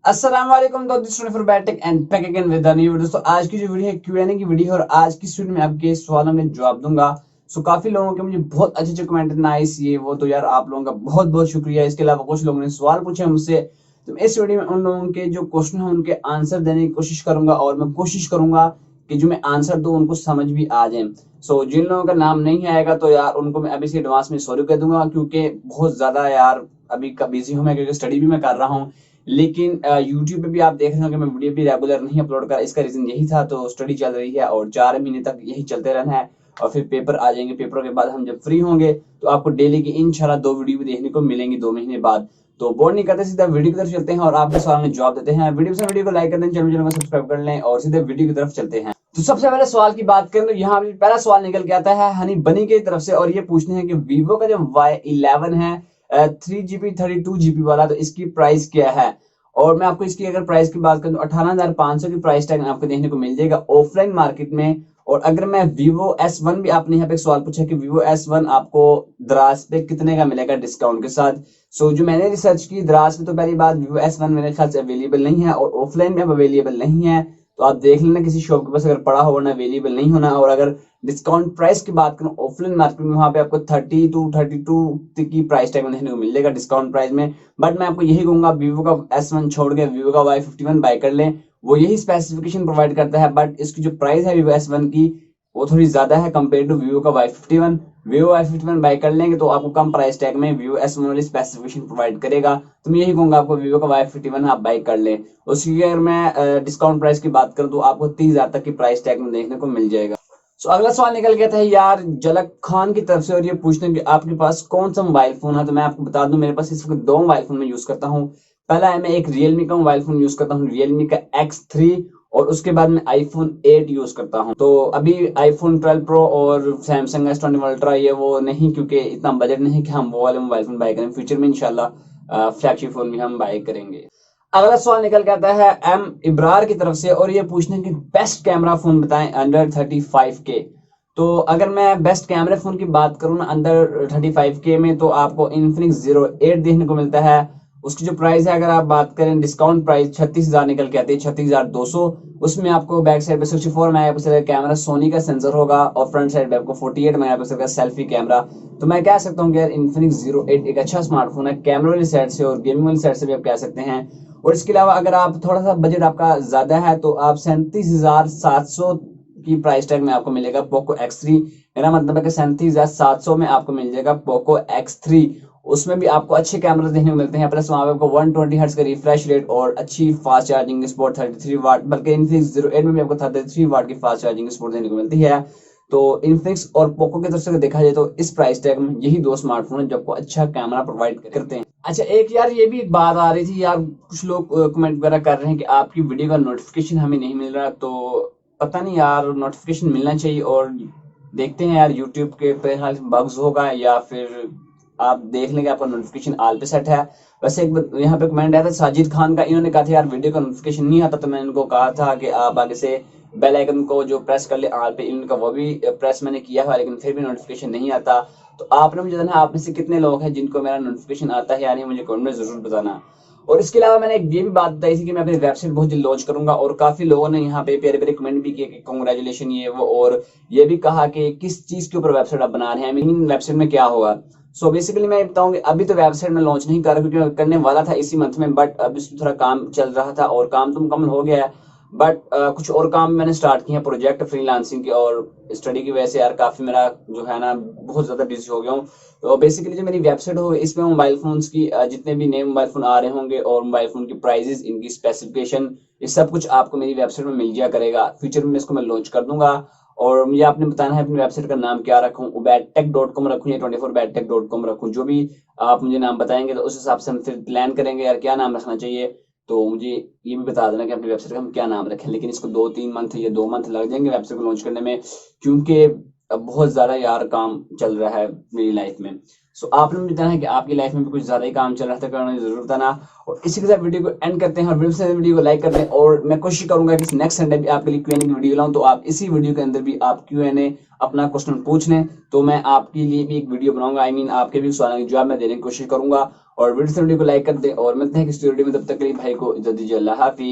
अस्सलाम वालेकुम दोस्तों for batting and back again with new video. दोस्तों आज की जो वीडियो है क्यूएनए की वीडियो है और आज की वीडियो में आपके सवालों में जवाब दूंगा। काफी लोगों के मुझे बहुत अच्छे अच्छे कमेंट नाइस ये वो, तो यार आप लोगों का बहुत बहुत शुक्रिया। इसके अलावा कुछ लोगों ने सवाल पूछे मुझसे, तो इस वीडियो में उन लोगों के जो क्वेश्चन है उनके आंसर देने की कोशिश करूंगा और मैं कोशिश करूंगा कि जो मैं आंसर दूं उनको समझ भी आ जाए। जिन लोगों का नाम नहीं आएगा तो यार उनको मैं अभी से एडवांस में सॉरी कह दूंगा, क्योंकि बहुत ज्यादा यार अभी का बिजी हूं मैं, क्योंकि स्टडी भी मैं कर रहा हूँ। लेकिन यूट्यूब पे भी आप देख रहे हो कि मैं वीडियो भी रेगुलर नहीं अपलोड कर, इसका रीजन यही था। तो स्टडी चल रही है और 4 महीने तक यही चलते रहना है और फिर पेपर आ जाएंगे। पेपरों के बाद हम जब फ्री होंगे तो आपको डेली की इंशाल्लाह 2 वीडियो भी देखने को मिलेंगी 2 महीने बाद। तो बोर नहीं करते, सीधा वीडियो की तरफ चलते हैं और आपके सवाल में जवाब देते हैं। वीडियो को लाइक कर दें, चैनल को सब्सक्राइब कर लें और सीधे वीडियो की तरफ चलते हैं। तो सबसे पहले सवाल की बात करें तो यहाँ पहला सवाल निकल के आता है हनी बनी की तरफ से और ये पूछते हैं कि वीवो का जो Y11 है 3GB 32GB वाला, तो इसकी प्राइस क्या है। और मैं आपको इसकी अगर प्राइस की बात करूं तो 18,500 की प्राइस टैग आपको देखने को मिल जाएगा ऑफलाइन मार्केट में। और अगर मैं Vivo S1 भी, आपने यहाँ पे एक सवाल पूछा कि Vivo S1 आपको द्रास पे कितने का मिलेगा डिस्काउंट के साथ। जो मैंने रिसर्च की द्रास में, तो पहली बात Vivo S1 मेरे ख्याल से अवेलेबल नहीं है और ऑफलाइन में अब अवेलेबल नहीं है। तो आप देख लेना किसी शॉप के पास अगर पड़ा हो, वरना अवेलेबल नहीं होना। और अगर डिस्काउंट प्राइस की बात करूं ऑफलाइन मार्केट में, वहां पे आपको 30 टू 32 की प्राइस टैग में देखने को मिल जाएगा डिस्काउंट प्राइस में। बट मैं आपको यही कहूंगा Vivo का S1 छोड़ के Vivo का Y51 बाय कर लें, वो यही स्पेसिफिकेशन प्रोवाइड करता है। बट इसकी जो प्राइस है Vivo S1 की वो थोड़ी ज्यादा है कंपेयर टू Vivo का Y51। Vivo Y51 बाय कर लेंगे तो आपको कम प्राइस टैग में Vivo S1 वाली स्पेसिफिकेशन प्रोवाइड करेगा। तो मैं यही कहूंगा आपको Vivo का Y51 आप बाय कर लें। उसकी अगर मैं डिस्काउंट प्राइस की बात करूं तो आपको 30,000 तक की प्राइस टैग में देखने को मिल जाएगा। अगला सवाल निकल गया था यार जलक खान की तरफ से और ये पूछते हैं कि आपके पास कौन सा मोबाइल फोन है। तो मैं आपको बता दूं मेरे पास इस वक्त 2 मोबाइल फोन में यूज करता हूँ। पहला है मैं एक रियलमी का मोबाइल फोन यूज करता हूँ, रियलमी का X3। और उसके बाद मैं आईफोन 8 यूज करता हूँ। तो अभी आईफोन 12 प्रो और सैमसंग S21 अल्ट्रा ये वो नहीं, क्योंकि इतना बजट नहीं कि हम वो वाले मोबाइल फोन बाय करें। फ्यूचर में इंशाल्लाह फ्लैगशिप फोन भी हम बाय करेंगे। अगला सवाल निकल के आता है एम इब्रार की तरफ से और ये पूछने की बेस्ट कैमरा फोन बताएं अंडर 35K। तो अगर मैं बेस्ट कैमरे फोन की बात करूं ना अंदर 35K में, तो आपको Infinix 08 देखने को मिलता है। उसकी जो प्राइस है अगर आप बात करें डिस्काउंट प्राइस 36,000 निकल के आती है, 36,200। उसमें आपको बैक साइड पे 64 मेगापिक्सल का कैमरा सोनी का सेंसर होगा और फ्रंट साइड पे आपको 48 मेगापिक्सल का सेल्फी कैमरा। तो मैं कह सकता हूँ कि यार Infinix 08 एक अच्छा स्मार्टफोन है कैमरा वाली साइड से और गेमिंग वाली साइड से भी आप कह सकते हैं। और इसके अलावा अगर आप थोड़ा सा बजट आपका ज्यादा है तो आप 37,700 की प्राइस टैग में आपको मिलेगा पोको X3। मेरा मतलब है कि 37,700 में आपको मिल जाएगा पोको X3। उसमें भी आपको अच्छे कैमरे देखने को मिलते हैं, प्लस वहां पे आपको 120 हर्ट्ज का रिफ्रेश रेट और अच्छी फास्ट चार्जिंग स्पोर्ट 33 वाट, बल्कि Infinix 08 में भी आपको 33 वाट की फास्ट चार्जिंग स्पोर्ट देखने को मिलती है। तो Infinix और पोको की तरफ से देखा जाए तो इस प्राइस टैग में यही 2 स्मार्टफोन है जो आपको अच्छा कैमरा प्रोवाइड करते हैं। अच्छा एक यार ये भी एक बात आ रही थी यार, कुछ लोग कमेंट वगैरह कर रहे हैं कि आपकी वीडियो का नोटिफिकेशन हमें नहीं मिल रहा। तो पता नहीं यार, नोटिफिकेशन मिलना चाहिए और देखते हैं यार यूट्यूब के पे बग्स होगा या फिर आप देख लेंगे आपका नोटिफिकेशन ऑल पे सेट है। वैसे एक यहाँ पे कमेंट आया था साजिद खान का, इन्होंने कहा था यार वीडियो का नोटिफिकेशन नहीं आता, तो मैंने इनको कहा था कि आप आगे से बेल आइकन को जो प्रेस कर ले ऑल पे, इनका वो भी प्रेस मैंने किया है लेकिन फिर भी नोटिफिकेशन नहीं आता। तो आपने मुझे बताना आप में से कितने लोग हैं जिनको मेरा नोटिफिकेशन आता है, यानी मुझे कमेंट में जरूर बताना। और इसके अलावा मैंने एक ये भी बात बताई थी कि मैं अपनी वेबसाइट बहुत जल्द लॉन्च करूंगा और काफी लोगों ने यहाँ पे प्यारे प्यारे कमेंट भी किए कि कांग्रेचुलेशन ये वो, और ये भी कहा कि किस चीज के ऊपर वेबसाइट आप बना रहे हैं, आई मीन वेबसाइट में क्या होगा। बेसिकली मैं बताऊंगी अभी तो वेबसाइट में लॉन्च नहीं कर रहा क्योंकि मैं करने वाला था इसी मंथ में, बट अब इसमें थोड़ा काम चल रहा था और काम तो मुकम्मल हो गया है। बट कुछ और काम मैंने स्टार्ट किए हैं प्रोजेक्ट फ्रीलांसिंग के, और स्टडी की वजह से यार काफी मेरा जो है ना बहुत ज्यादा बिजी हो गया हूँ। तो बेसिकली जो मेरी वेबसाइट हो इसमें मोबाइल फोन्स की जितने भी नए मोबाइल फोन आ रहे होंगे और मोबाइल फोन की प्राइजेस, इनकी स्पेसिफिकेशन, ये सब कुछ आपको मेरी वेबसाइट में मिल जाया करेगा। फ्यूचर में इसको मैं लॉन्च कर दूंगा। और मुझे आपने बताना है अपनी वेबसाइट का नाम क्या रखूं, ubatech.com रखूं या 24batech.com रखूं, जो भी आप मुझे नाम बताएंगे तो उस हिसाब से हम फिर प्लान करेंगे यार क्या नाम रखना चाहिए। तो मुझे ये भी बता देना कि अपनी वेबसाइट का हम क्या नाम रखें, लेकिन इसको 2-3 मंथ या 2 मंथ लग जाएंगे वेबसाइट को लॉन्च करने में, क्योंकि अब बहुत ज्यादा यार काम चल रहा है मेरी लाइफ में। आपने मुझे बताना है कि आपकी लाइफ में भी कुछ ज्यादा ही काम चल रहा था, करना जरूर बताना। और इसी के साथ वीडियो को एंड करते हैं और वीडियो को लाइक कर दें। और मैं कोशिश करूंगा कि नेक्स्ट संडे भी आपके लिए क्यूएनए की वीडियो लाऊं, तो आप इसी वीडियो के अंदर भी आप क्यूएनए अपना क्वेश्चन पूछ लें, तो मैं आपके लिए भी एक वीडियो बनाऊंगा। आई मीन आपके भी सवालों के जवाब मैं देने की कोशिश करूंगा। और वीडियो को लाइक कर दें और मिलते हैं किसी वीडियो में, तब तक के लिए भाई को इजाजत दीजिए। अल्लाह हाफिज।